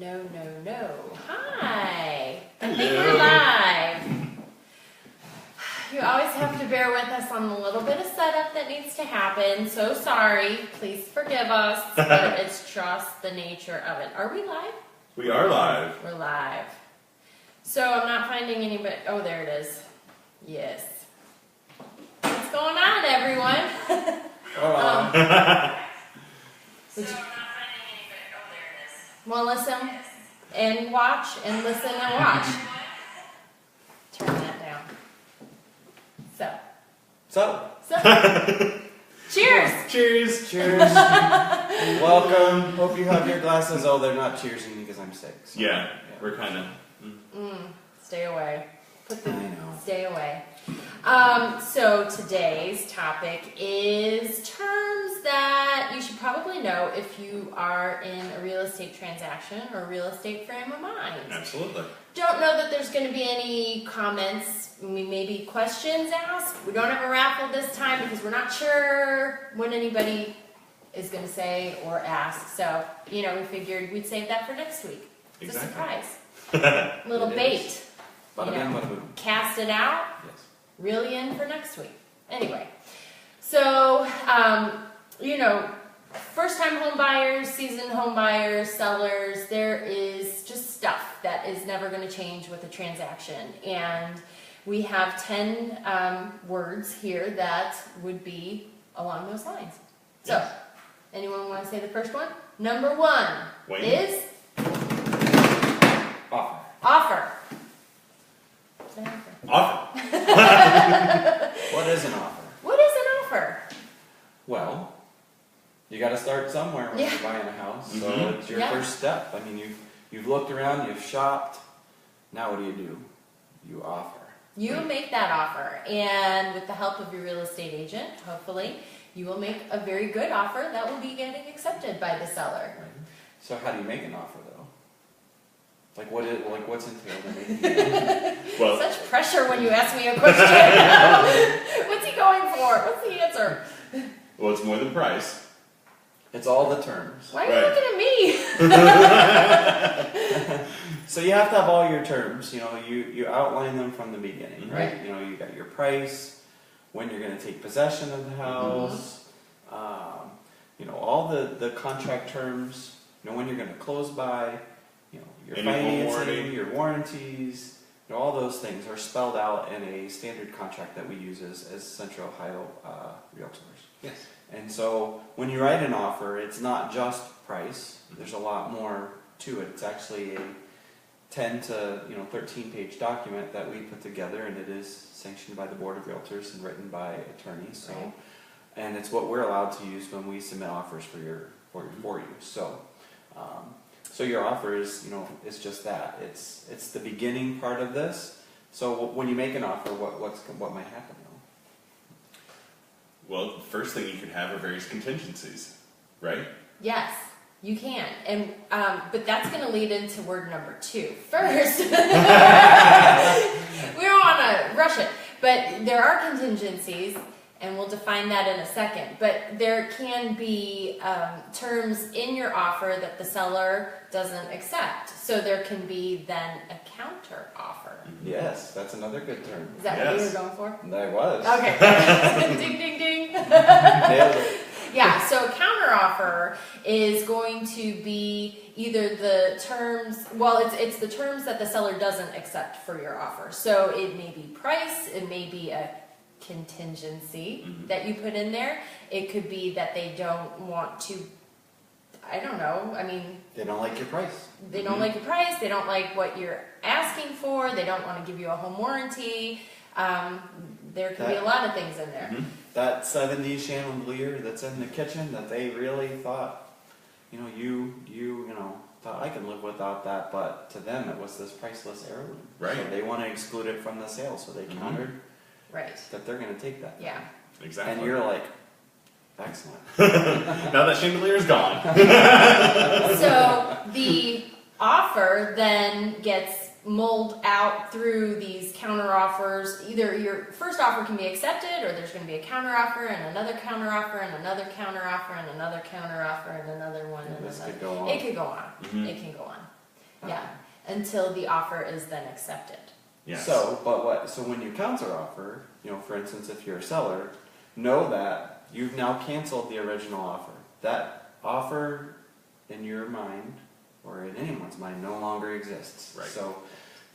No. Hi. I think Hello. we're live. You always have to bear with us on the little bit of setup that needs to happen. So sorry. Please forgive us. But it's just the nature of it. Are we live? We are live. We're live. So I'm not finding anybody. Oh, there it is. Yes. What's going on, everyone? Would you want to listen and watch and listen and watch? Turn that down. So. Cheers! Cheers. Cheers. Welcome. Hope you have your glasses. Oh, they're not cheersing me because I'm sick. So. Yeah, we're kind of. Stay away. I know. Stay away. So today's topic is terms that you should probably know if you are in a real estate transaction or real estate frame of mind. Absolutely. Don't know that there's going to be any comments, maybe questions asked. We don't have a raffle this time because we're not sure what anybody is going to say or ask. So, we figured we'd save that for next week. It's a surprise. Little It bait. is. Bada bing, bada boom. Cast it out. Yes. Reel you in for next week. Anyway, so, first-time home buyers, seasoned home buyers, sellers, there is just stuff that is never going to change with a transaction. And we have 10 words here that would be along those lines. So, Yes. anyone want to say the first one? Number 1 Wayne. is Offer. offer. Say offer. Offer. What is an offer? What is an offer? Well, you got to start somewhere when Yeah. you're buying a house. So Mhm. it's your Yeah. first step. I mean, you've looked around, you've shopped. Now what do? You offer. You make that offer, and with the help of your real estate agent, hopefully, you will make a very good offer that will be getting accepted by the seller. Right. So how do you make an offer though? What's entailed in making an offer? Well, Such pressure when you ask me a question. What's he going for? What's the answer? it's more than price. It's all the terms. Why are you Right. looking at me? So you have to have all your terms. You outline them from the beginning, Mhm. right? You got your price, when you're going to take possession of the house, all the contract terms. When you're going to close by, your Any home financing, warranty. your warranties. All those things are spelled out in a standard contract that we use as Central Ohio Realtors. Yes. And so when you write an offer, it's not just price. There's a lot more to it. It's actually a 10 to 13-page document that we put together, and it is sanctioned by the Board of Realtors and written by attorneys. So, Right. and it's what we're allowed to use when we submit offers for you. So your offer is just that. It's the beginning part of this. So when you make an offer, what might happen though? Well, the first thing you could have are various contingencies, right? Yes, you can. And but that's going to lead into word number 2. First, we don't want to rush it, but there are contingencies, and we'll define that in a second. But there can be terms in your offer that the seller doesn't accept. So there can be then a counter offer. Yes, that's another good term. Is that what you were Yes. going for? That was. Okay. Ding, ding, ding. Nailed it. Yeah, so counteroffer is going to be either the terms, it's the terms that the seller doesn't accept for your offer. So it may be price, it may be a contingency that you put in there. It could be that they don't want to, I don't know, They don't like your price. they don't like your price, they don't like what you're asking for, they don't want to give you a home warranty. There could be a lot of things in there. That 70s chandelier that's in the kitchen that they really thought, you thought I can live without that, but to them it was this priceless heirloom. Right. So they want to exclude it from the sale, so they countered Right. that they're going to take that. Yeah. Exactly. And you're like, excellent. Now that chandelier is gone. So the offer then gets mulled out through these counter offers. Either your first offer can be accepted, or there's going to be a counter offer and another counter offer and another counter offer and another counter offer and another one and This another. could go on. It could go on. Mhm. It can go on. Yeah, until the offer is then accepted. Yes. So when you counter offer, for instance, if you're a seller, know that you've now canceled the original offer. That offer in your mind, or in anyone's mind, no longer exists. Right. So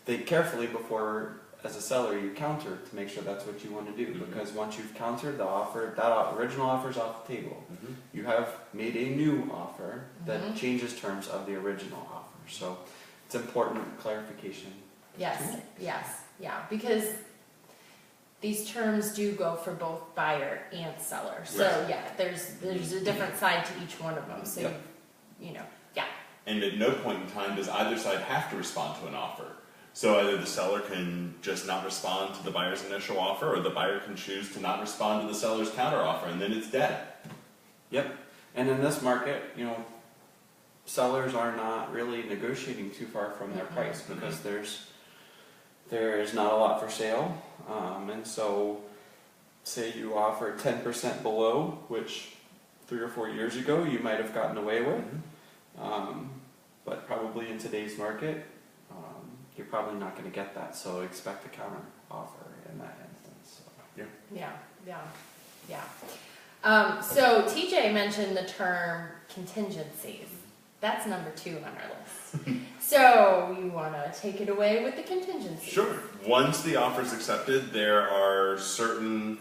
think carefully before, as a seller, you counter to make sure that's what you want to do. Mhm. Because once you've countered the offer, that original offer is off the table. Mhm. You have made a new offer that Mhm. changes terms of the original offer. So it's important clarification. Yes, yes, yeah, because these terms do go for both buyer and seller. So Right. yeah, there's a different side to each one of them. So Yep. yeah, And at no point in time does either side have to respond to an offer. So either the seller can just not respond to the buyer's initial offer, or the buyer can choose to not respond to the seller's counter offer, and then it's dead. Yep. And in this market, sellers are not really negotiating too far from their price because there is not a lot for sale. And so, say you offer 10% below, which 3 or 4 years ago you might have gotten away with. But probably in today's market, you're probably not going to get that. So expect a counter offer in that instance. So. yeah. So TJ mentioned the term contingencies. That's number 2 on our list. So you want to take it away with the contingencies? Sure. Once the offer is accepted, there are certain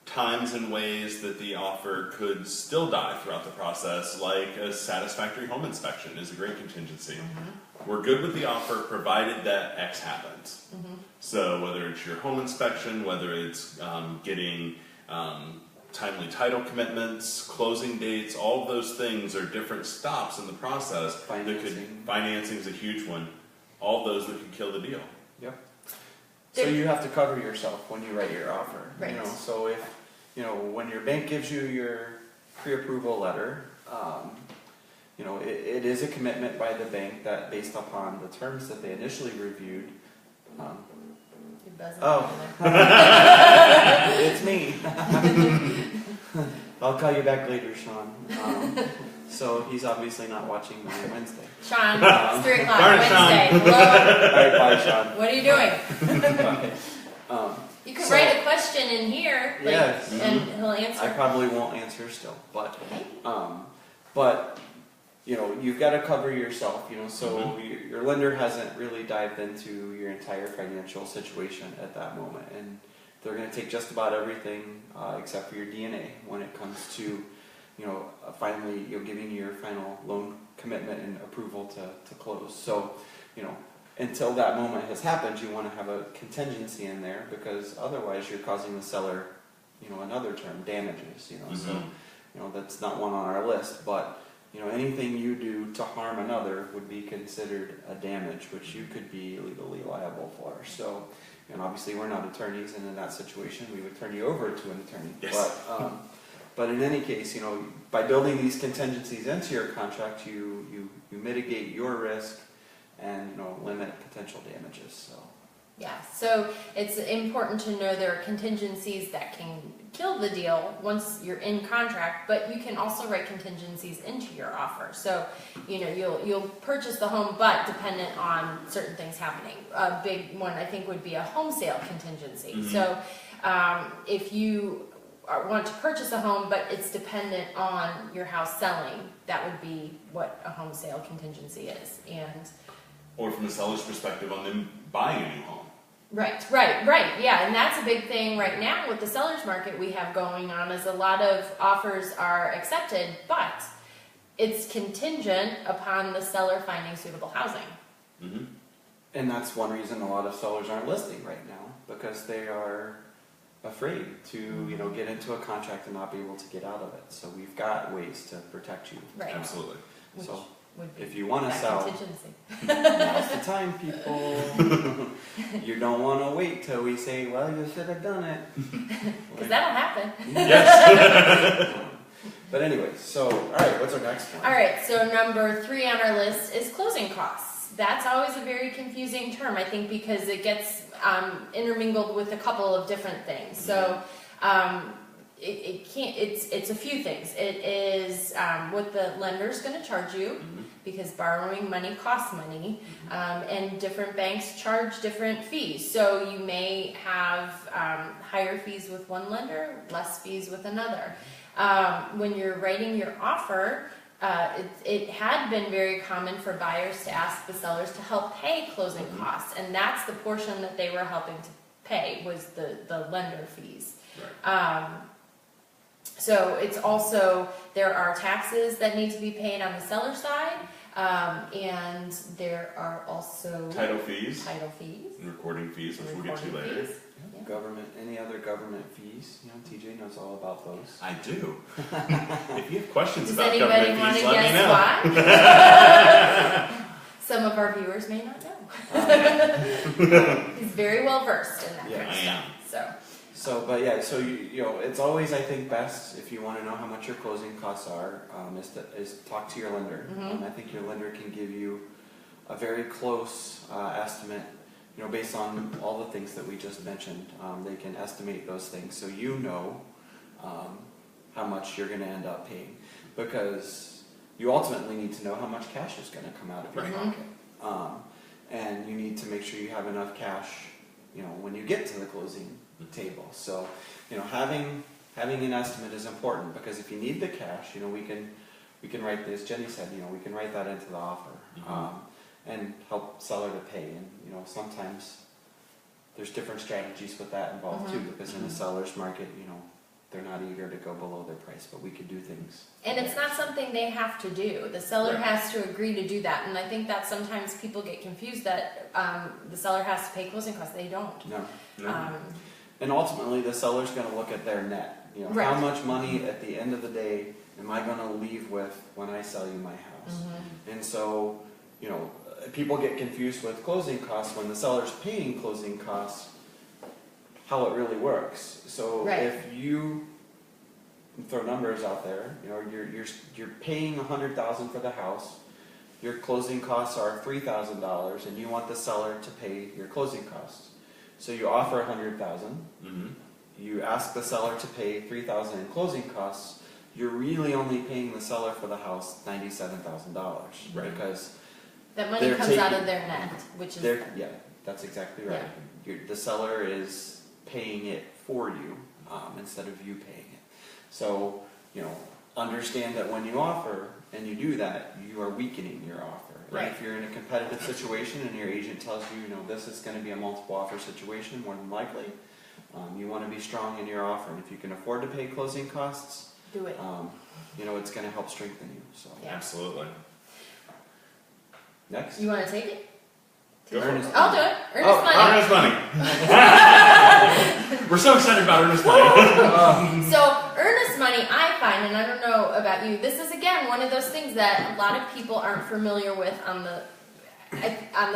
times and ways that the offer could still die throughout the process, like a satisfactory home inspection is a great contingency. We're good with the offer provided that X happens. So whether it's your home inspection, whether it's getting timely title commitments, closing dates, all of those things are different stops in the process. Financing is a huge one. All of those that could kill the deal. Yep. So you have to cover yourself when you write your offer. Right. So if when your bank gives you your pre-approval letter, it is a commitment by the bank that based upon the terms that they initially reviewed. You're buzzing Oh. over there. It's me. I'll call you back later, Sean. So he's obviously not watching my Wednesday. Sean, it's 3 o'clock Darn it, Sean. Wednesday. Hello. All right, bye, Sean. What are you doing? Okay. You could So- write a question in here, like, Yes. and he'll answer. I probably won't answer still, but Okay. but you've got to cover yourself. So your lender hasn't really dived into your entire financial situation at that moment, and they're going to take just about everything except for your DNA when it comes to finally giving you your final loan commitment and approval to close. So until that moment has happened, you want to have a contingency in there because otherwise you're causing the seller another term, damages. So that's not one on our list, but anything you do to harm another would be considered a damage, which you could be legally liable for. So, obviously we're not attorneys, and in that situation, we would turn you over to an attorney. Yes. But in any case, by building these contingencies into your contract, you mitigate your risk and limit potential damages. So. Yeah, so it's important to know there are contingencies that can kill the deal once you're in contract, but you can also write contingencies into your offer. So, you'll purchase the home, but dependent on certain things happening. A big one, I think, would be a home sale contingency. So, if you want to purchase a home, but it's dependent on your house selling, that would be what a home sale contingency is. And Or from the seller's perspective on them buying a new home. Right, yeah, and that's a big thing right now with the seller's market we have going on is a lot of offers are accepted, but it's contingent upon the seller finding suitable housing. And that's one reason a lot of sellers aren't listing right now because they are afraid to get into a contract and not be able to get out of it. So we've got ways to protect you. Right. Absolutely. Which So would be if you want to that sell, contingency. now's the time, people. You don't want to wait till we say, well, you should have done it. Because that'll happen. Yes. But anyway, so, all right, what's our next one? All right, so number 3 on our list is closing costs. That's always a very confusing term, I think, because it gets intermingled with a couple of different things. So it can't, it's a few things. It is what the lender's going to charge you, because borrowing money costs money, and different banks charge different fees. So you may have higher fees with one lender, less fees with another. When you're writing your offer, it had been very common for buyers to ask the sellers to help pay closing costs, and that's the portion that they were helping to pay, was the lender fees. Right. So it's also, there are taxes that need to be paid on the seller side, and there are also Title fees title fees, and recording fees, which we'll get to recording later. fees. Yeah. Government, any other government fees? You know, TJ knows all about those. I do. If you have questions Does about anybody government want fees, to let me know. guess why? Some of our viewers may not know. He's very well versed in that Yeah, kind of I am. stuff. So, but yeah, so you know, it's always, I think, best if you want to know how much your closing costs are, is talk to your lender. I think your lender can give you a very close estimate, you know, based on all the things that we just mentioned. They can estimate those things, so you know how much you're going to end up paying, because you ultimately need to know how much cash is going to come out of your Right. pocket, and you need to make sure you have enough cash, you know, when you get to the closing table. So, you know, having an estimate is important, because if you need the cash, you know, we can write this. Jenny said, you know, we can write that into the offer, and help seller to pay. And you know, sometimes there's different strategies with that involved too, because in the seller's market, you know, they're not eager to go below their price, but we could do things. And it's not something they have to do. The seller Right. has to agree to do that. And I think that sometimes people get confused that the seller has to pay closing costs. They don't. No. And ultimately, the seller's going to look at their net. You know, how Right. much money at the end of the day am I going to leave with when I sell you my house? And so, you know, people get confused with closing costs when the seller's paying closing costs, how it really works. So Right. if you throw numbers out there, you know, you're paying $100,000 for the house, your closing costs are $3,000, and you want the seller to pay your closing costs. So you offer $100,000. You ask the seller to pay $3,000 in closing costs. You're really only paying the seller for the house $97,000, Right. because That money They're comes out taking- of their net, which is yeah, that's exactly right. The seller is paying it for you, instead of you paying it. So, you know, understand that when you offer and you do that, you are weakening your offer. Right. And if you're in a competitive situation and your agent tells you, you know, this is going to be a multiple offer situation, more than likely, you want to be strong in your offer. And if you can afford to pay closing costs, do it. you know, it's going to help strengthen you. So Yeah. Absolutely. next, You want to take it? Go for it. Earnest I'll do it. Earnest money. Earnest money. We're so excited about earnest money. So earnest money, I find, and I don't know about you, this is again one of those things that a lot of people aren't familiar with on the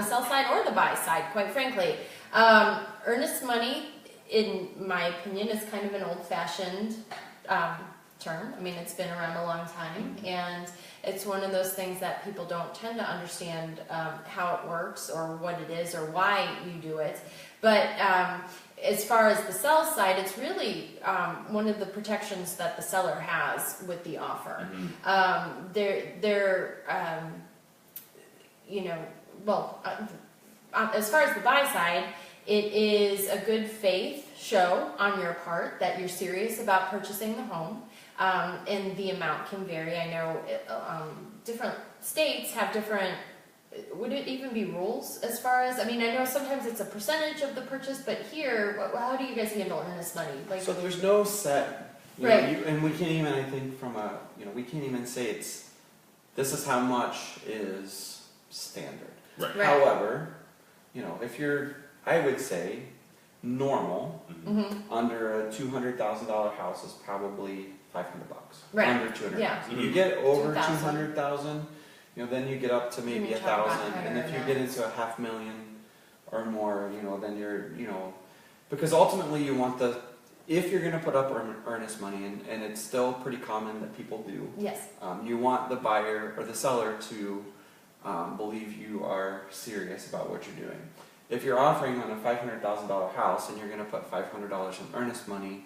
sell side or the buy side, quite frankly. Earnest money, in my opinion, is kind of an old-fashioned term. I mean, it's been around a long time, and it's one of those things that people don't tend to understand how it works or what it is or why you do it. But as far as the sell side, it's really one of the protections that the seller has with the offer. You know, well, as far as the buy side, it is a good faith show on your part that you're serious about purchasing the home. And the amount can vary. I know different states have different, would it even be rules as far as, I mean, I know sometimes it's a percentage of the purchase, but here, how do you guys handle earnest money? Like, so there's no set, you Right. know, and we can't even, I think, we can't even say this is how much is standard. Right. Right. However, you know, if you're, I would say, normal, under a $200,000 house is probably $500. Right. Under $200,000. Yeah. You get over 2,000. 200,000, you know, then you get up to maybe You talk about 1,000, and if higher you get into a $500,000 or more, you know, then you're, you know, because ultimately you want if you're going to put up earnest money, and it's still pretty common that people do, yes. you want the buyer or the seller to believe you are serious about what you're doing. If you're offering on a $500,000 house and you're going to put $500 in earnest money,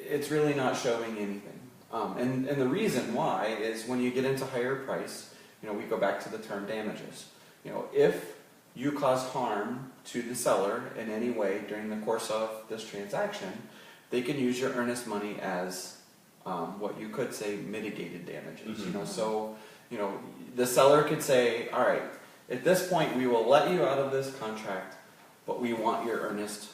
it's really not showing anything. And the reason why is when you get into higher price, we go back to the term damages. If you cause harm to the seller in any way during the course of this transaction, they can use your earnest money as what you could say mitigated damages. So the seller could say, all right, at this point we will let you out of this contract, but we want your earnest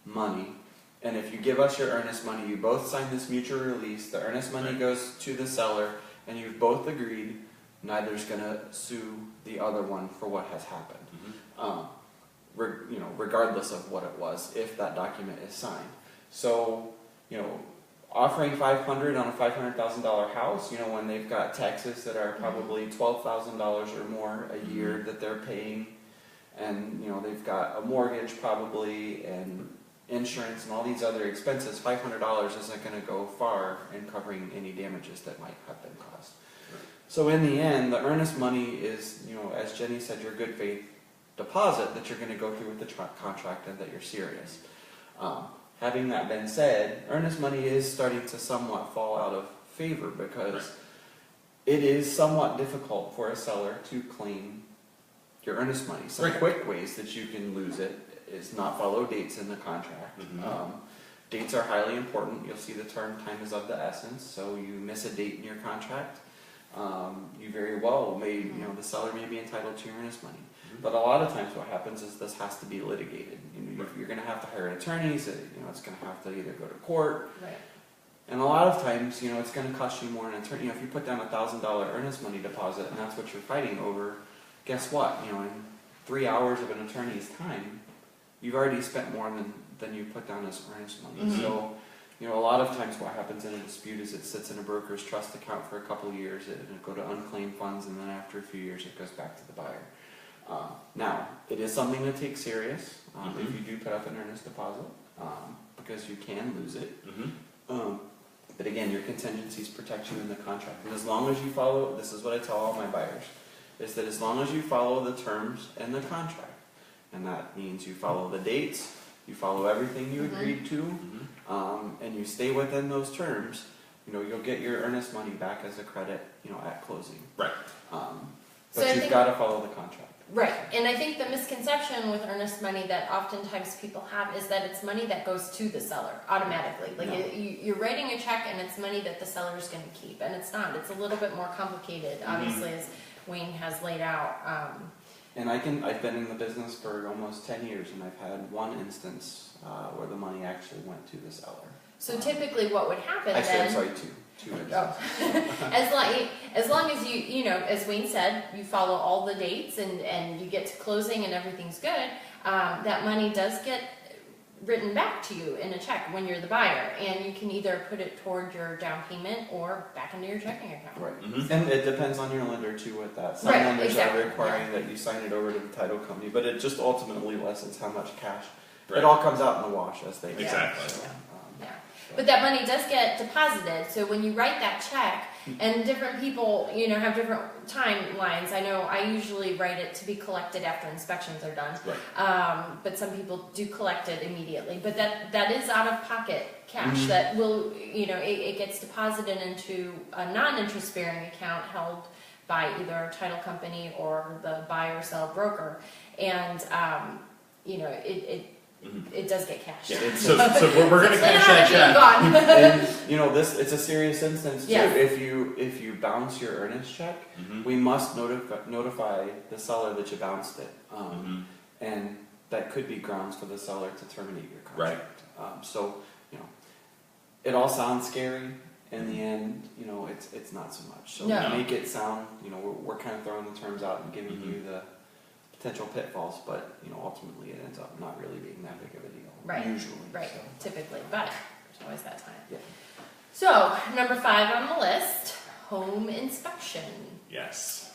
money. And if you give us your earnest money, you both sign this mutual release, the earnest money goes to the seller, and you've both agreed neither's going to sue the other one for what has happened. Regardless of what it was, if that document is signed. So, offering $500 on a $500,000 house, when they've got taxes that are probably $12,000 or more a year that they're paying, and they've got a mortgage probably and insurance and all these other expenses, $500 isn't going to go far in covering any damages that might have been caused. So in the end, the earnest money is, as Jenny said, your good faith deposit that you're going to go through with the contract and that you're serious. Having that been said, earnest money is starting to somewhat fall out of favor because it is somewhat difficult for a seller to claim your earnest money. Some quick ways that you can lose it is not follow dates in the contract. Dates are highly important. You'll see the term time is of the essence. So you miss a date in your contract, you very well may, the seller may be entitled to your earnest money. But a lot of times what happens is this has to be litigated. You're going to have to hire attorneys. It's going to have to either go to court. Right. And a lot of times, it's going to cost you more in attorney. If you put down $1,000 earnest money deposit and that's what you're fighting over, guess what? In 3 hours of an attorney's time, you've already spent more than you put down as earnest money. So, a lot of times what happens in a dispute is it sits in a broker's trust account for a couple of years, it'll go to unclaimed funds, and then after a few years it goes back to the buyer. Now, it is something to take serious if you do put up an earnest deposit, because you can lose it. But again, your contingencies protect you in the contract. And as long as you follow, this is what I tell all my buyers, is that as long as you follow the terms in the contract, and that means you follow the dates, you follow everything you agreed to, and you stay within those terms, you'll get your earnest money back as a credit, at closing. Right. But you've got to follow the contract. Right, and I think the misconception with earnest money that oftentimes people have is that it's money that goes to the seller automatically. Like you're writing a check and it's money that the seller is going to keep, and it's not. It's a little bit more complicated, obviously, as Wayne has laid out. And I've been in the business for almost 10 years, and I've had one instance where the money actually went to the seller. So typically, what would happen Actually, then? I'm sorry, two instances. as long as you as Wayne said, you follow all the dates and you get to closing and everything's good, that money does get written back to you in a check when you're the buyer, and you can either put it toward your down payment or back into your checking account. Right, and it depends on your lender too with that. Some lenders are requiring that you sign it over to the title company, but it just ultimately lessens how much cash. It all comes out in the wash as they go. Exactly. So, But that money does get deposited, so when you write that check, and different people, have different timelines. I know I usually write it to be collected after inspections are done. Right. But some people do collect it immediately. But that is out-of-pocket cash that will, it gets deposited into a non-interest bearing account held by either a title company or the buy or sell broker. And, it does get cashed. Yeah, so we're going to cash that check. And it's a serious instance too. Yes. If you bounce your earnest check, we must notify the seller that you bounced it, and that could be grounds for the seller to terminate your contract. Right. So it all sounds scary. In the end, it's not so much. So No. make it sound, we're kind of throwing the terms out and giving you the potential pitfalls, but ultimately it ends up not really being that big of a deal. Right. Usually. Right. So. Typically, but there's always that time. Yeah. So number 5 on the list, home inspection. Yes.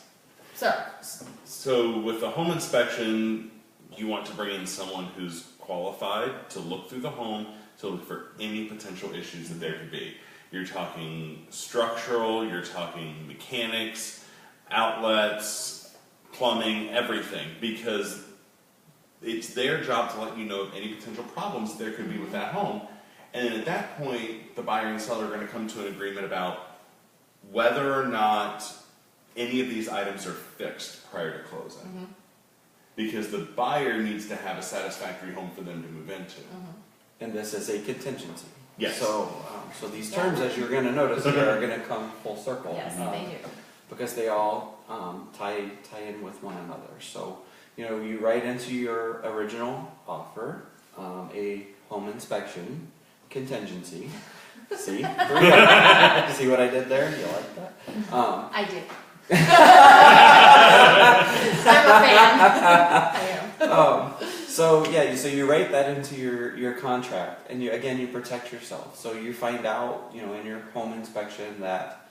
So with the home inspection, you want to bring in someone who's qualified to look through the home to look for any potential issues that there could be. You're talking structural, you're talking mechanics, outlets, plumbing, everything, because it's their job to let you know of any potential problems there could be with that home, And then at that point, the buyer and seller are going to come to an agreement about whether or not any of these items are fixed prior to closing. Mm-hmm. Because the buyer needs to have a satisfactory home for them to move into. And this is a contingency. Yes. So, so these terms, as you're going to notice, here are going to come full circle. Yes, they do. Because they all tie in with one another. So, you write into your original offer a home inspection contingency. See? See what I did there? You like that? I do. I'm a fan. I am. So you write that into your contract, and you protect yourself. So you find out, in your home inspection that,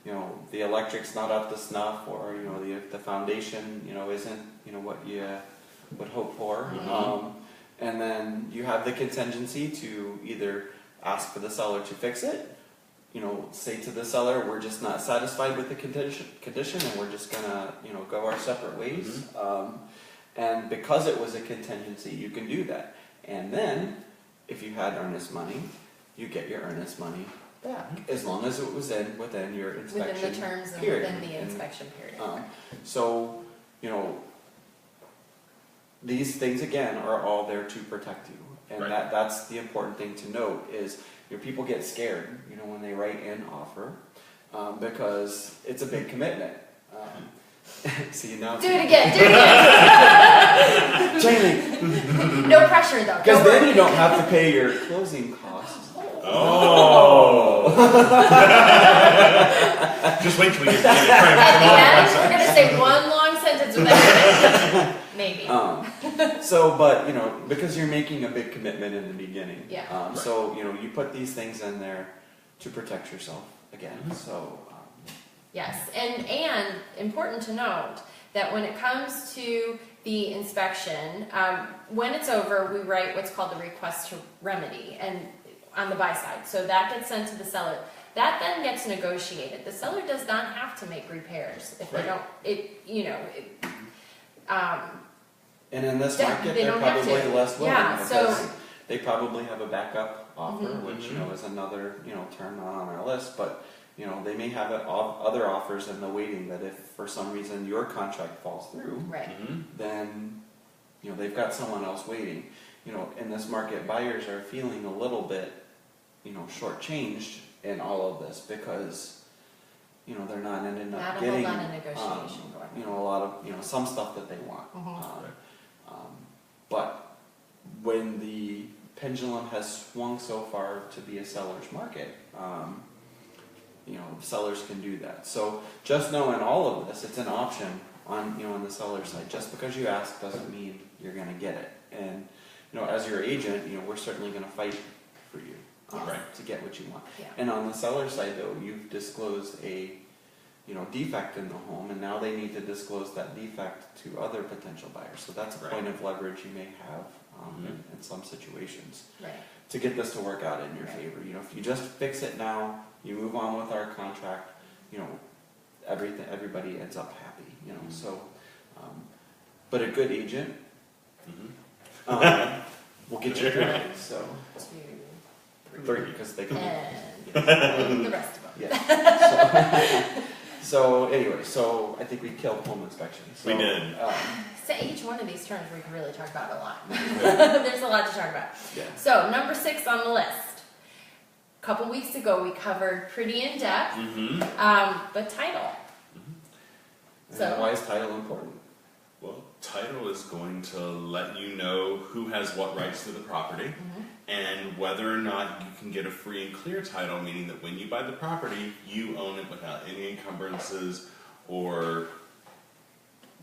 the electric's not up to snuff, or the foundation, isn't what you would hope for. And then you have the contingency to either ask for the seller to fix it, say to the seller, we're just not satisfied with the condition, and we're just gonna, go our separate ways. And because it was a contingency, you can do that. And then, if you had earnest money, you get your earnest money back, as long as it was within your inspection Within the terms and period. within the inspection period. So, these things again are all there to protect you, and Right. that's the important thing to note is people get scared, when they write in offer, because it's a big commitment. See now. Do it again. Jamie, No pressure though. because Don't then worry. you don't have to pay your closing costs. Oh! Just wait till we get to the end. At the end, we're gonna say one long sentence with that. Maybe. But because you're making a big commitment in the beginning. Yeah. So you put these things in there to protect yourself again. So. Yes, and important to note that when it comes to the inspection, when it's over, we write what's called the request to remedy, and on the buy side. So that gets sent to the seller. That then gets negotiated. The seller does not have to make repairs if they don't. And in this They market, don't they're have probably to. less willing Yeah, because so- they probably have a backup offer, Mhm. which is another term not on our list. But they may have other offers in the waiting that if for some reason your contract falls through, Right. then they've got someone else waiting. In this market, buyers are feeling a little bit shortchanged in all of this because they're not ending Not up a getting whole lot of negotiation going on. a lot of some stuff that they want. Mhm. But when the pendulum has swung so far to be a seller's market, sellers can do that. So just know in all of this, it's an option on the seller's side. Just because you ask doesn't mean you're going to get it. And as your agent, we're certainly going to fight for you to get what you want. Yeah. And on the seller's side, though, you've disclosed a defect in the home, and now they need to disclose that defect to other potential buyers. So that's a point of leverage you may have in some situations Right. to get this to work out in your favor. If you just fix it now, you move on with our contract, everybody ends up happy. So, but a good agent will get you through it. So 2, 3 because they come. and the rest of them. Yeah. So anyway, I think we killed home inspection. So, We did. So each one of these terms we can really talk about a lot. There's a lot to talk about. Yeah. So number 6 on the list. A couple weeks ago we covered pretty in depth, but title. And why is title important? Well, title is going to let you know who has what rights to the property and whether or not you can get a free and clear title, meaning that when you buy the property, you own it without any encumbrances or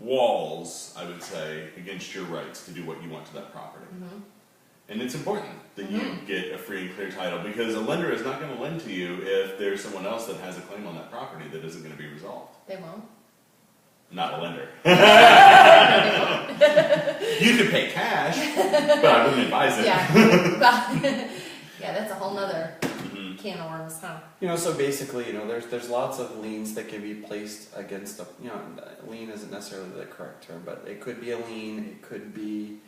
walls, I would say, against your rights to do what you want to that property. And it's important that you get a free and clear title because a lender is not going to lend to you if there's someone else that has a claim on that property that isn't going to be resolved. They won't. Not a lender. You could pay cash, but I wouldn't advise it. Yeah. Well, yeah, that's a whole nother can of worms, huh? So basically, there's lots of liens that can be placed against a, lien isn't necessarily the correct term, but it could be a lien, it could be,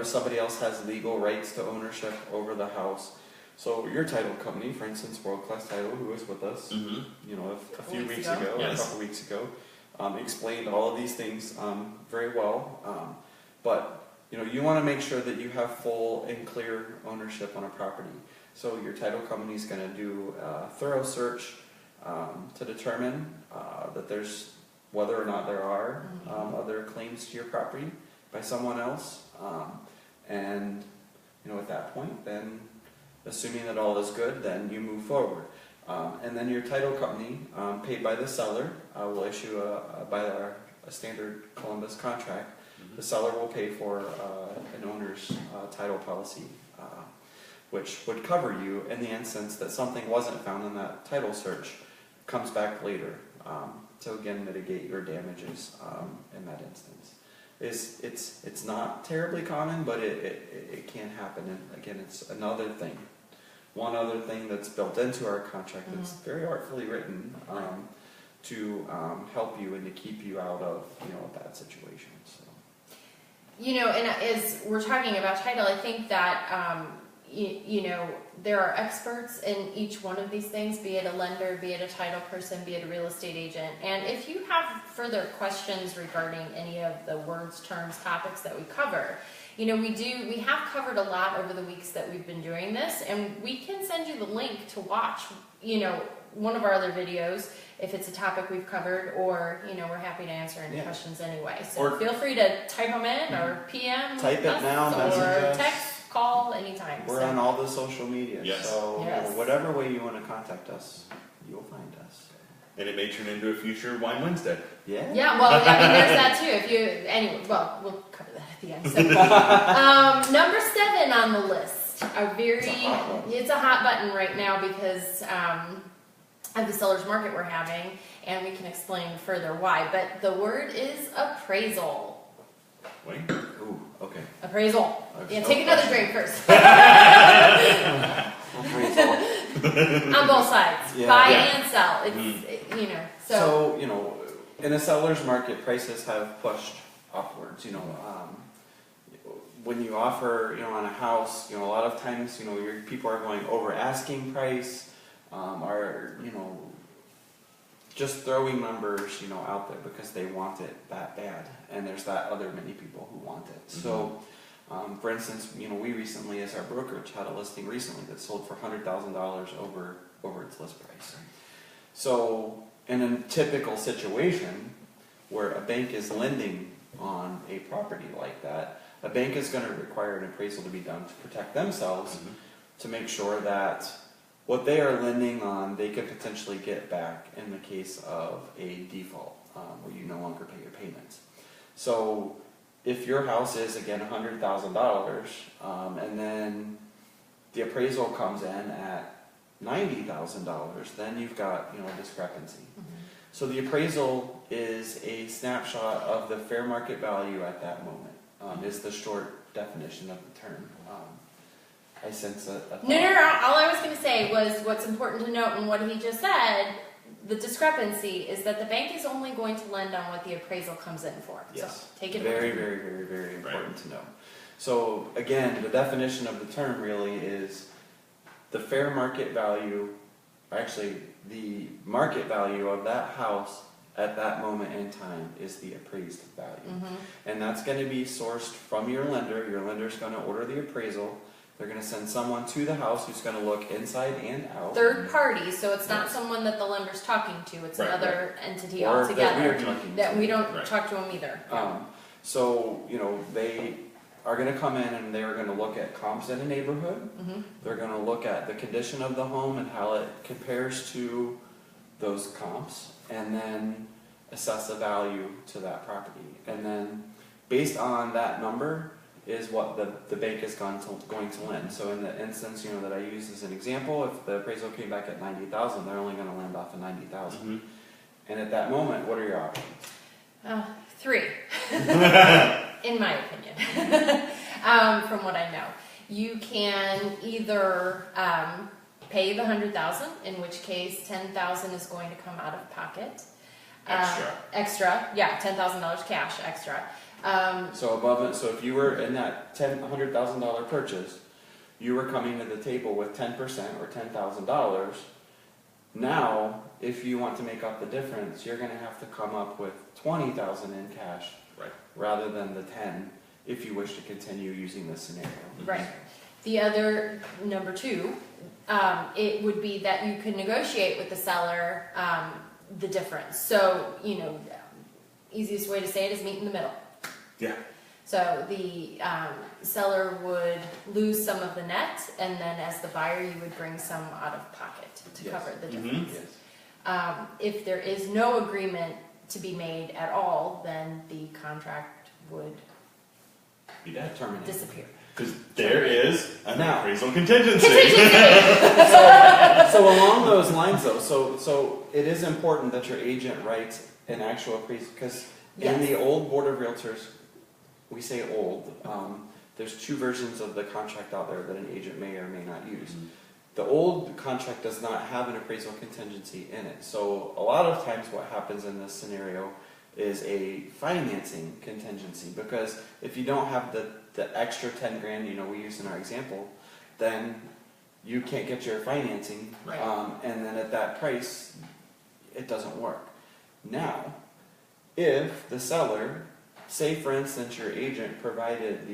somebody else has legal rights to ownership over the house. So your title company, for instance, World Class Title, who was with us, a few weeks ago, or a Yes. couple weeks ago, explained all of these things very well. But you want to make sure that you have full and clear ownership on a property. So your title company is going to do a thorough search to determine that there's whether or not there are other claims to your property by someone else, and at that point, then assuming that all is good, then you move forward, and then your title company, paid by the seller, will issue a standard Columbus contract. The seller will pay for an owner's title policy, which would cover you in the instance that something wasn't found in that title search, comes back later, to again mitigate your damages in that instance. It's not terribly common, but it can happen. And again, it's another thing. One other thing that's built into our contract that's very artfully written to help you and to keep you out of a bad situation. So. And as we're talking about title, I think that there are experts in each one of these things, be it a lender, be it a title person, be it a real estate agent. And if you have further questions regarding any of the words, terms, topics that we cover, we have covered a lot over the weeks that we've been doing this, and we can send you the link to watch, one of our other videos if it's a topic we've covered, or, we're happy to answer any questions anyway. So feel free to type them in or PM Type it us, now, message or us. text, call anytime. We're on all the social media, Yes. so Yes. whatever way you want to contact us, you'll find us. And it may turn into a future Wine Wednesday. Yeah. Yeah, well, there's that too. We'll cover that at the end. So, number 7 on the list, it's a hot button right now because of the seller's market we're having, and we can explain further why. But the word is appraisal. Wait. Ooh, okay. Appraisal. Okay. Yeah, take another drink first. Appraisal. On both sides, Yeah. buy Yeah. and sell. It's So, in a seller's market, prices have pushed upwards. When you offer, on a house, a lot of times, your people are going over asking price, are, just throwing numbers, out there because they want it that bad, and there's that other many people who want it. So, for instance, we recently, as our brokerage, had a listing recently that sold for $100,000 over its list price. So, in a typical situation where a bank is lending on a property like that, a bank is going to require an appraisal to be done to protect themselves, to make sure that what they are lending on, they could potentially get back in the case of a default, where you no longer pay your payments. So, if your house is, again, $100,000, and then the appraisal comes in at $90,000, then you've got, a discrepancy. So the appraisal is a snapshot of the fair market value at that moment, is the short definition of the term. I sense a thought. No. All I was going to say was what's important to note in what he just said, the discrepancy is that the bank is only going to lend on what the appraisal comes in for. Yes. So take it Very, away. very, very, very important to know. So again, the definition of the term really is the fair market value, actually the market value of that house at that moment in time is the appraised value. And that's going to be sourced from your lender. Your lender's going to order the appraisal. They're going to send someone to the house who's going to look inside and out. Third party, so it's not someone that the lender's talking to. It's another entity Or altogether. that we are talking to. That we don't Right. talk to them either. So, they are going to come in and they're going to look at comps in a neighborhood. They're going to look at the condition of the home and how it compares to those comps, and then assess the value to that property. And then, based on that number, is what the bank is going to lend. So in the instance, that I use as an example, if the appraisal came back at $90,000, they're only going to lend off of $90,000. And at that moment, what are your options? 3, in my opinion, from what I know. You can either pay the $100,000, in which case $10,000 is going to come out of pocket. Extra. Extra, yeah, $10,000 cash extra. So above it, so if you were in that $100,000 purchase, you were coming to the table with 10% or $10,000. Now, if you want to make up the difference, you're going to have to come up with $20,000 in cash, Right. rather than the 10, if you wish to continue using this scenario. Right. The other, number two, it would be that you could negotiate with the seller the difference. So, easiest way to say it is meet in the middle. Yeah. So the seller would lose some of the net, and then as the buyer, you would bring some out of pocket to Yes. cover the Mhm. difference. Yes. If there is no agreement to be made at all, then the contract would Be dead. Terminate. disappear. Because there is an Now- appraisal contingency. So along those lines, though, so it is important that your agent writes an actual appraisal, because in Yes. the old Board of Realtors, we say old, there's two versions of the contract out there that an agent may or may not use. Mhm. The old contract does not have an appraisal contingency in it. So a lot of times what happens in this scenario is a financing contingency, because if you don't have the extra 10 grand, we use in our example, then you can't get your financing, Right. and then at that price, it doesn't work. Now, if the seller, say for instance your agent provided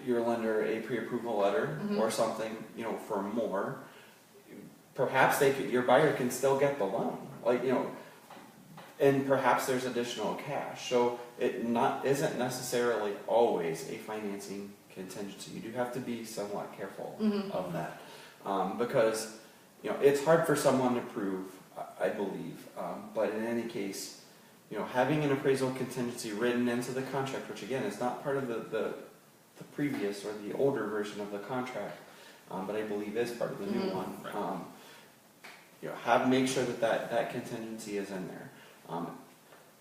your lender a pre-approval letter Mhm. or something, for more, perhaps your buyer can still get the loan, and perhaps there's additional cash. So it isn't necessarily always a financing contingency. You do have to be somewhat careful Mhm. of that, because it's hard for someone to prove, I believe. But in any case, having an appraisal contingency written into the contract, which again is not part of the previous or the older version of the contract, but I believe is part of the new Mhm. one. Right. Make sure that contingency is in there.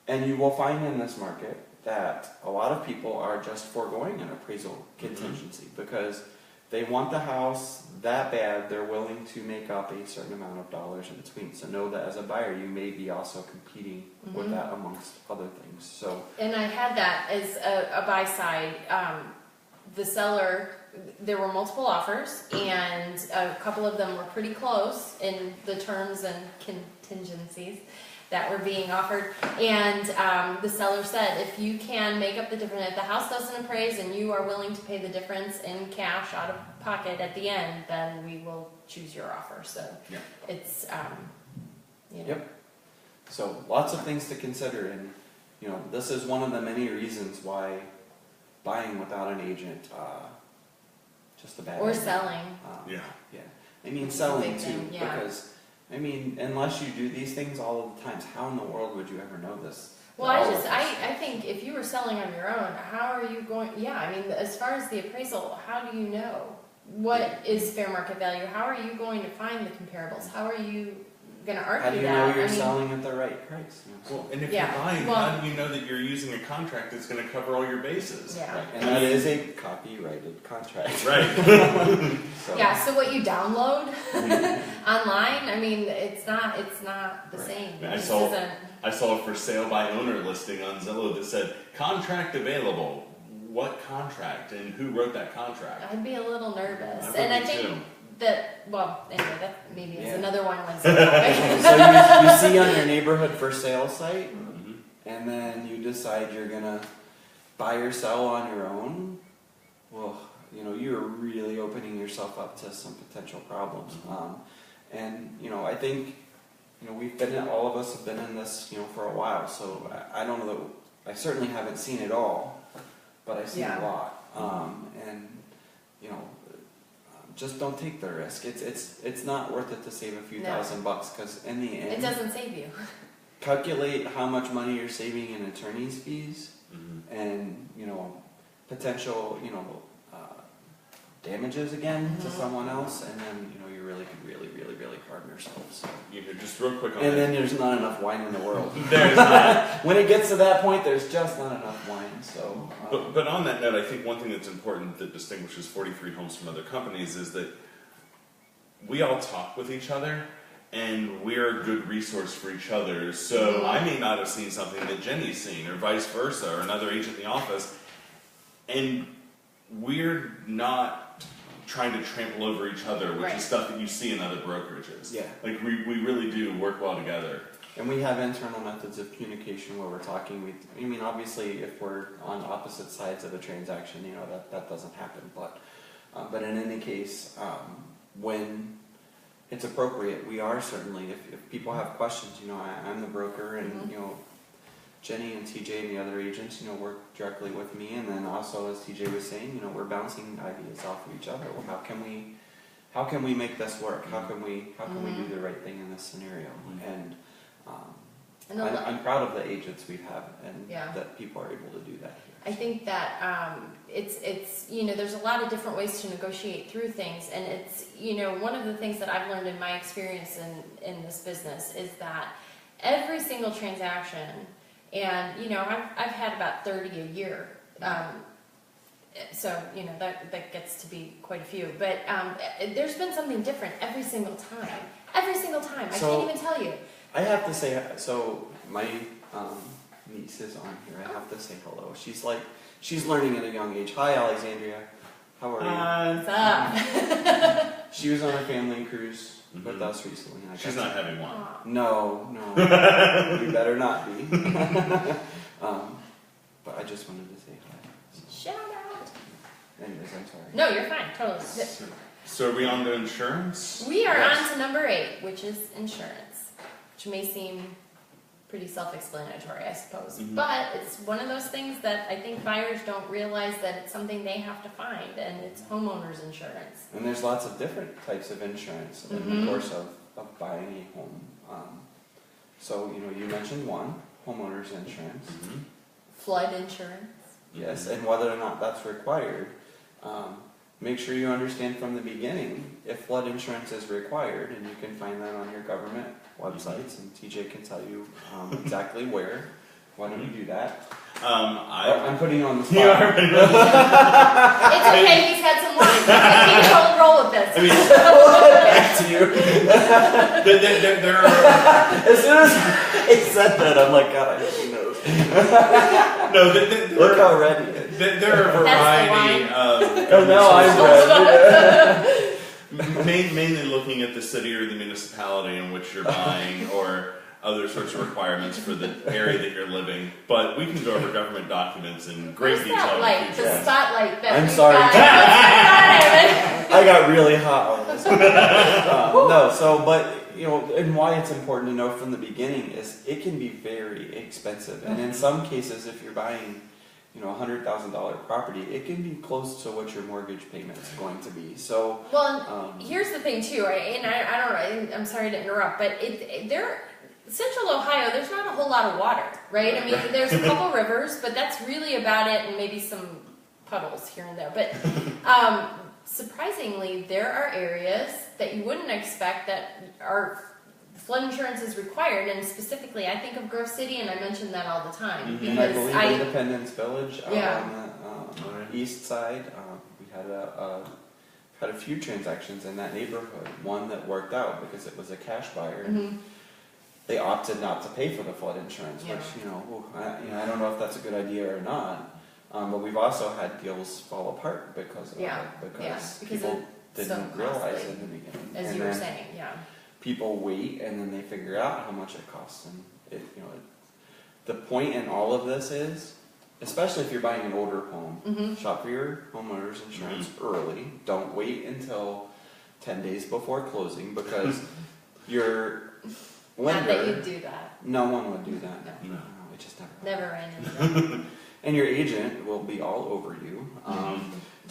And you will find in this market that a lot of people are just foregoing an appraisal contingency because they want the house that bad, they're willing to make up a certain amount of dollars in between. So know that as a buyer, you may be also competing with Mhm. that amongst other things. So And I had that as a buy side. The seller, there were multiple offers, and a couple of them were pretty close in the terms and contingencies that were being offered. And the seller said, if you can make up the difference, if the house doesn't appraise and you are willing to pay the difference in cash out of pocket at the end, then we will choose your offer. So Yeah. it's, Yep. So lots of things to consider, and this is one of the many reasons why buying without an agent, just a bad or idea. selling. Yeah. Yeah, I mean It's a selling big too, thing, yeah. because unless you do these things all of the times, how in the world would you ever know this? Well, All of this. I think if you were selling on your own, how are you going, as far as the appraisal, how do you know what is fair market value? How are you going to find the comparables? How are you gonna argue that? How do you know you're selling at the right price? Well, and if Yeah, you're buying, well- how do you know that you're using a contract that's going to cover all your bases? Yeah. Right, and that is a copyrighted contract. Right. So, Yeah, so what you download online, it's not the Right. same. I This saw- isn't, I saw a for sale by owner listing on Zillow that said contract available. What contract and who wrote that contract? I'd be a little nervous. I would And I be think too. that maybe is Yeah. another one Wednesday topic. So you see on your neighborhood for sale site, Mhm. and then you decide you're gonna buy or sell on your own. Well, you're really opening yourself up to some potential problems. And I think all of us have been in this for a while. So I don't know that I certainly haven't seen it all, but I've seen Yeah. a lot. And just don't take the risk. It's not worth it to save a few No. $1,000 because in the It end, doesn't save you. calculate how much money you're saving in attorney's fees Mhm. and potential damages again to Mhm. someone else, and then you really could really harm yourself. So. Just real quick on And that. then there's not enough wine in the world. There's not. When it gets to that point, there's just not enough wine. So. But on that note, I think one thing that's important that distinguishes 43 Homes from other companies is that we all talk with each other, and we're a good resource for each other. So I may not have seen something that Jenny's seen, or vice versa, or another agent in the office, and we're not trying to trample over each other, which Right. is stuff that you see in other brokerages. Yeah. Like we really do work well together. And we have internal methods of communication where we're talking. I mean, obviously, if we're on opposite sides of a transaction, you know, that doesn't happen. But in any case, when it's appropriate, we are certainly, if people have questions, you know, I'm the broker, and, you know, Jenny and TJ and the other agents, you know, work directly with me. And then also, as TJ was saying, you know, we're bouncing ideas off of each other. Well, how can we make this work? How can we do the right thing in this scenario? And I'm proud of the agents we have, and Yeah. that people are able to do that here. I think that it's you know, there's a lot of different ways to negotiate through things, and it's, you know, one of the things that I've learned in my experience in this business is that every single transaction, and you know, I've had about 30 a year, so you know that gets to be quite a few, but there's been something different every single time. Every single time, I So- can't even tell you. I have to say, so my niece is on here. I have to say hello. She's learning at a young age. Hi, Alexandria. How are you? What's up? She was on a family cruise with us recently. And I She's got not having one. Aw. No, you better not be. But I just wanted to say hi. Shout out. Anyways, I'm sorry. No, you're fine. Totally. So are we on to insurance? We are Yes. on to number 8, which is insurance, which may seem pretty self-explanatory, I suppose. Mhm. But it's one of those things that I think buyers don't realize that it's something they have to find, and it's homeowners insurance. And there's lots of different types of insurance in Mhm. the course of buying a home. So, you know, you mentioned one, homeowners insurance. Mhm. Flood insurance. Yes, and whether or not that's required, make sure you understand from the beginning if flood insurance is required, and you can find that on your government websites, and TJ can tell you exactly where. Why don't you do that? I'm putting you on the spot. You are. It's okay, he's had some wine. He can roll with this. I mean, Back to you. there are As soon as I said that, I'm like, God, I hope he knows. no. Look how ready he is. There are a variety of. Oh, now I'm ready. Mainly looking at the city or the municipality in which you're buying, or other sorts of requirements for the area that you're living. But we can go over government documents in great Where's detail. that in light? future. The spotlight that I'm we've sorry. got. What's going on, Evan? I got really hot on this one. No, so, but, you know, and why it's important to know from the beginning is it can be very expensive. And in some cases, if you're buying, you know, $100,000 property, it can be close to what your mortgage payment is going to be. So, Well, here's the thing too, right? And I don't know. I'm sorry to interrupt, but Central Ohio, there's not a whole lot of water, right? I mean, there's a couple rivers, but that's really about it, and maybe some puddles here and there. But surprisingly, there are areas that you wouldn't expect that are flood insurance is required, and specifically, I think of Grove City, and I mention that all the time Mhm. and I because believe Independence Village Yeah. on the east side, we had a few transactions in that neighborhood. One that worked out because it was a cash buyer. Mhm. They opted not to pay for the flood insurance, Yeah. which, you know, I don't know if that's a good idea or not. But we've also had deals fall apart because of Yeah, it, because yeah, because people it's so didn't realize costly, in the beginning. as And you were then saying, yeah. people wait, and then they figure out how much it costs, and the point in all of this is, especially if you're buying an older home, Mm-hmm. shop for your homeowner's insurance early. Don't wait until 10 days before closing, because your Not that lender, you do that. no one would do that. No. No. It just never. Never ran into that. And your agent will be all over you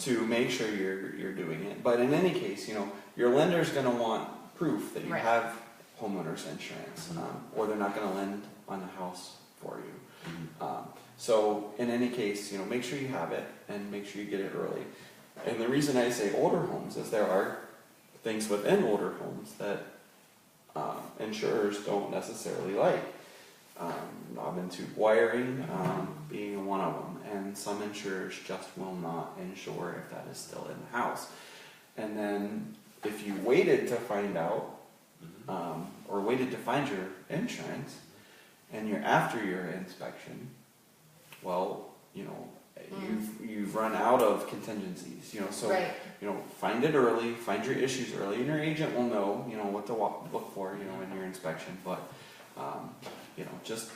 to make sure you're doing it. But in any case, you know, your lender's going to want proof that you Right. have homeowners insurance, or they're not going to lend on the house for you. So in any case, you know, make sure you have it and make sure you get it early. And the reason I say older homes is there are things within older homes that insurers don't necessarily like. Knob and tube wiring being one of them, and some insurers just will not insure if that is still in the house. And then if you waited to find out or waited to find your insurance, and you're after your inspection, well, you've run out of contingencies, so, Right. find it early, find your issues early, and your agent will know, what to look for, in your inspection, but, just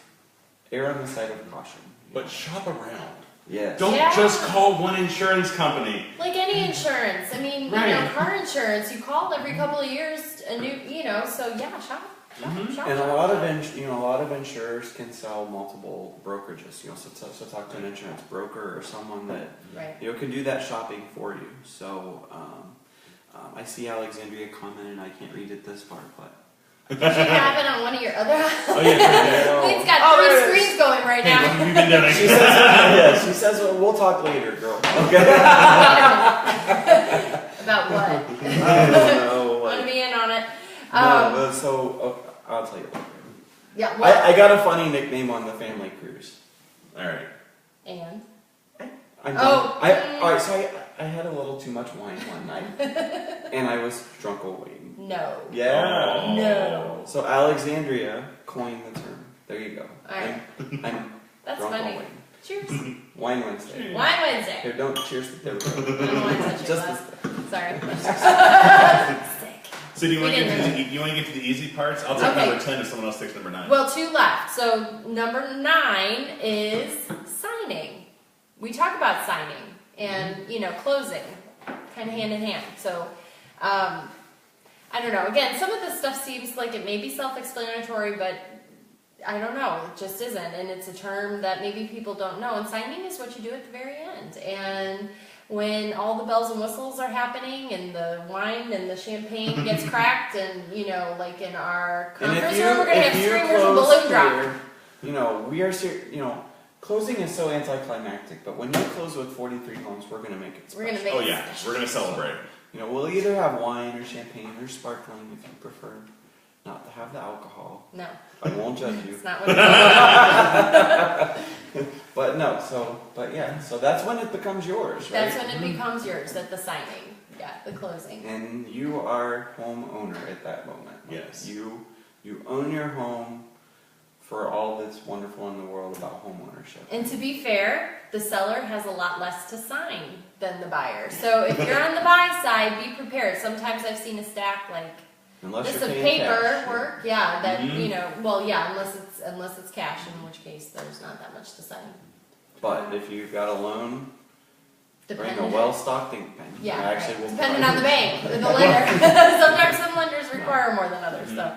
err on the side of caution. But shop around. Yes. Don't Yeah. just call one insurance company. Like any insurance. I mean, Right. car insurance, you call every couple of years a new, so yeah, shop. Mhm. Shop, And a shop, lot of shop. a lot of insurers can sell multiple brokerages. So talk to an insurance broker or someone that Right. can do that shopping for you. So I see Alexandria comment, and I can't read it this far, but Did you have it on one of your other? Oh yeah. We've got Oh, three there it is. screens going right Hey, now. what have you been doing? she says, she says, well, we'll talk later, girl. Okay. About what? I don't know. Want to be in on it? I'll tell you later. Yeah. What? I got a funny nickname on the family cruise. All right. And I'm Oh, all right. So I had a little too much wine one night, and I was drunk waiting. no. Yeah. Oh. No. So Alexandria coined the term. There you go. All right. I'm That's drunk funny. waiting. Cheers. Wine Wednesday. Wine Wednesday. Here, don't cheers. There we go. I don't want to touch your Just glass. Sorry. Sick. So do you want We to get didn't to you want to get to the easy parts? I'll take Okay. number 10 if someone else takes number 9. Well, 2 left. So number 9 is signing. We talk about signing and closing, kind of hand in hand. So I don't know. Again, some of this stuff seems like it may be self-explanatory, but I don't know. It just isn't, and it's a term that maybe people don't know. And signing is what you do at the very end. And when all the bells and whistles are happening, and the wine and the champagne gets cracked, and like in our conference room, we're gonna have streamers and balloon drop. We are closing is so anticlimactic, but when you close with 43 homes, we're going to make it special. We're gonna make Oh it yeah, special. we're gonna celebrate. We'll either have wine or champagne or sparkling if you prefer not to have the alcohol. No, I won't judge you. it's not what it's But no, so that's when it becomes yours, right? That's when it becomes yours, at the signing. Yeah, the closing. And you are homeowner at that moment. Yes. You own your home for all that's wonderful in the world about home ownership. And to be fair, the seller has a lot less to sign than the buyer. So if you're on the buy side, be prepared. Sometimes I've seen a stack like Unless this you're of paying cash. paperwork, yeah, that Mhm. unless it's cash, in which case there's not that much to sign. But if you've got a loan, bring a Depending- well-stocked ink pen. Yeah, I actually right. will Depending buy on the it. bank, the lender. Sometimes some lenders require more than others, so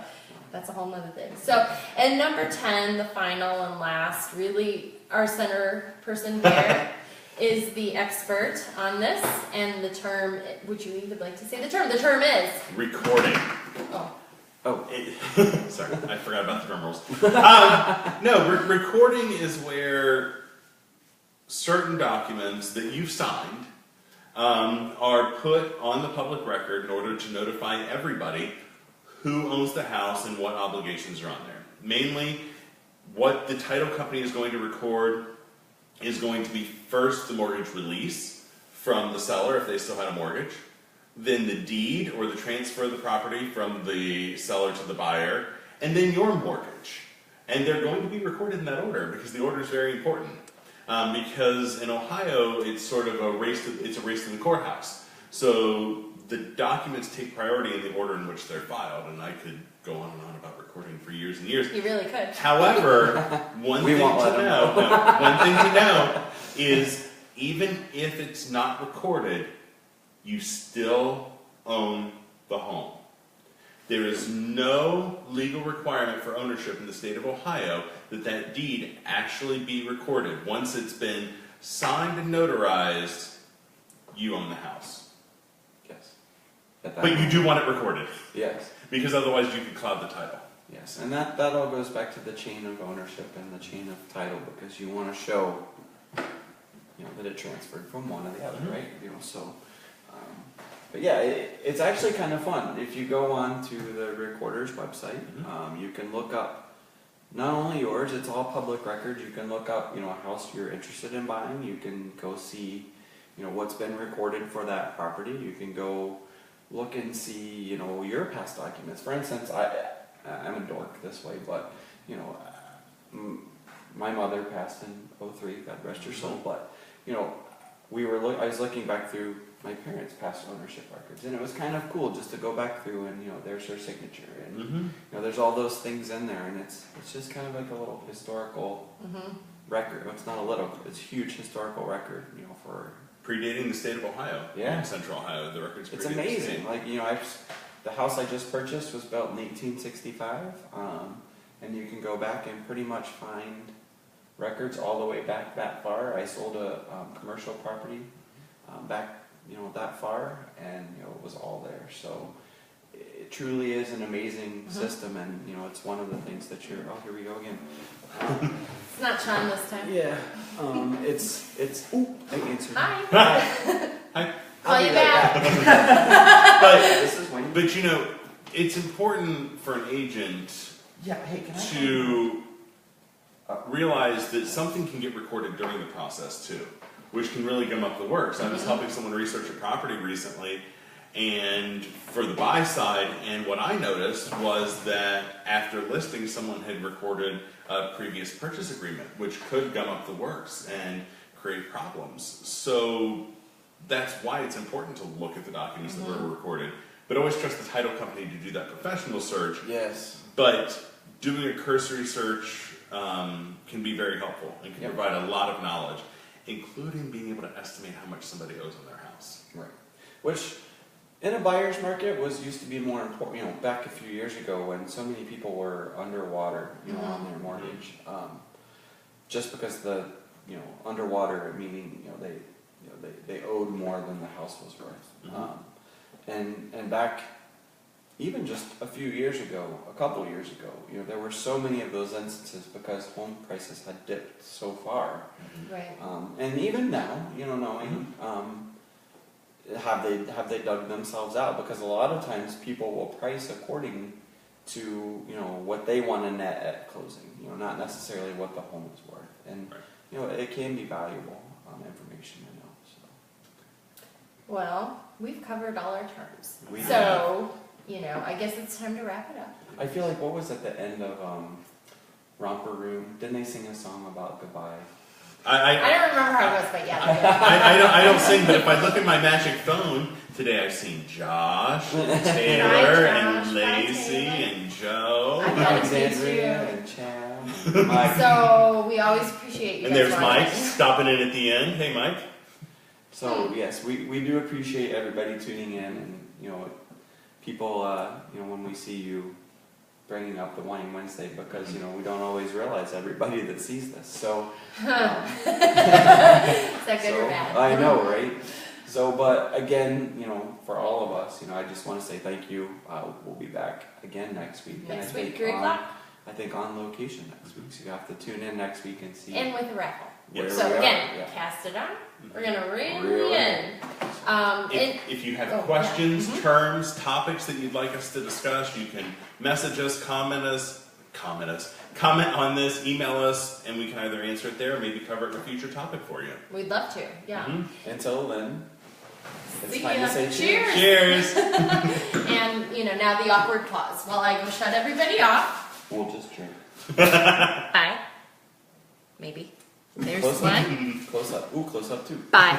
that's a whole nother thing. So, and number 10, the final and last, really our center person here is the expert on this, and the term, would you even like to say the term? The term is, Recording. oh, Sorry, I forgot about the drum rolls. No, recording is where certain documents that you've signed are put on the public record in order to notify everybody who owns the house and what obligations are on there. Mainly, what the title company is going to record is going to be first the mortgage release from the seller if they still had a mortgage, then the deed or the transfer of the property from the seller to the buyer, and then your mortgage. And they're going to be recorded in that order because the order is very important. Because in Ohio, it's sort of a race to the courthouse. So the documents take priority in the order in which they're filed, and I could go on and on about recording for years and years. you really could. However, one We thing won't to let 'em know, no, one thing to know is even if it's not recorded, you still own the home. There is no legal requirement for ownership in the state of Ohio that deed actually be recorded. Once it's been signed and notarized, you own the house. Yes. At that But you moment. do want it recorded, Yes. because otherwise you could cloud the title. Yes, and that all goes back to the chain of ownership and the chain of title, because you want to show, that it transferred from one to the other, Mhm. right? But yeah, it's actually kind of fun. If you go on to the recorder's website, you can look up not only yours; it's all public record. You can look up, a house you're interested in buying. You can go see, what's been recorded for that property. You can go look and see, you know, your past documents. For instance, I'm a dork this way, but, you know, my mother passed in '03, God rest her soul, but, you know, I was looking back through my parents' past ownership records, and it was kind of cool just to go back through and, you know, there's her signature, and, you know, there's all those things in there, and it's just kind of like a little historical record. It's not a little, it's a huge historical record, you know, for... Predating the state of Ohio. Yeah. In Central Ohio, the records It's predate the amazing. state. Like, you know, the house I just purchased was built in 1865, and you can go back and pretty much find records all the way back that far. I sold a commercial property back, you know, that far, and, you know, it was all there. So it truly is an amazing system, and, you know, it's one of the things that you're... Oh, here we go again. It's not Sean this time. Yeah, it's. Ooh, I answered. Hi. Hi. Call you back. But, This is when. but you know, it's important for an agent Yeah. Hey, can I? to realize that something can get recorded during the process too, which can really gum up the works. I was helping someone research a property recently, and for the buy side, and what I noticed was that after listing, someone had recorded a previous purchase agreement, which could gum up the works and create problems. So that's why it's important to look at the documents that were recorded. But always trust the title company to do that professional search. Yes. But doing a cursory search can be very helpful and can provide a lot of knowledge, including being able to estimate how much somebody owes on their house. Right. Which, in a buyer's market, used to be more important. You know, back a few years ago when so many people were underwater, you know, on their mortgage, just because underwater meaning, they owed more than the house was worth. And back, even just a few years ago, a couple years ago, you know, there were so many of those instances because home prices had dipped so far. Right. And even now, you know, knowing, have they dug themselves out? Because a lot of times people will price according to, you know, what they want to net at closing, you know, not necessarily what the home is worth. And, you know, it can be valuable information to know. So. Well, we've covered all our terms. We So, you know, I guess it's time to wrap it up. I feel like, what was at the end of Romper Room? Didn't they sing a song about goodbye? I don't remember how it goes, but yeah. I don't sing, but if I look at my magic phone, today I've seen Josh, and Taylor, Hi, Josh. and Bye, Lacey, Taylor. and Joe. I got to see Alexandria you. and Chad. And Mike. So we always appreciate you And guys there's Mike watching. stopping in at the end. Hey, Mike. So yes, we do appreciate everybody tuning in, and, you know, people, you know, when we see you bringing up the Wine Wednesday, because, you know, we don't always realize everybody that sees this. So, Is that good or bad? I know, right? So, but again, you know, for all of us, you know, I just want to say thank you. We'll be back again next week. Next And I week, think 3 o'clock. I think on location next week, so you have to tune in next week and see. And with a raffle. where So we are. again, Yeah. cast it on. We're gonna reel Reel you it in. And If you have Oh, questions, yeah. terms, topics that you'd like us to discuss, you can message us, comment on this, email us, and we can either answer it there or maybe cover it in a future topic for you. we'd love to. Yeah. Until then, it's See time ya. to say Cheers. Cheers! And you know, now the awkward pause while I go shut everybody off. We'll just drink. Bye. Maybe. There's Close one. up. Close up. Ooh, close up too. Bye.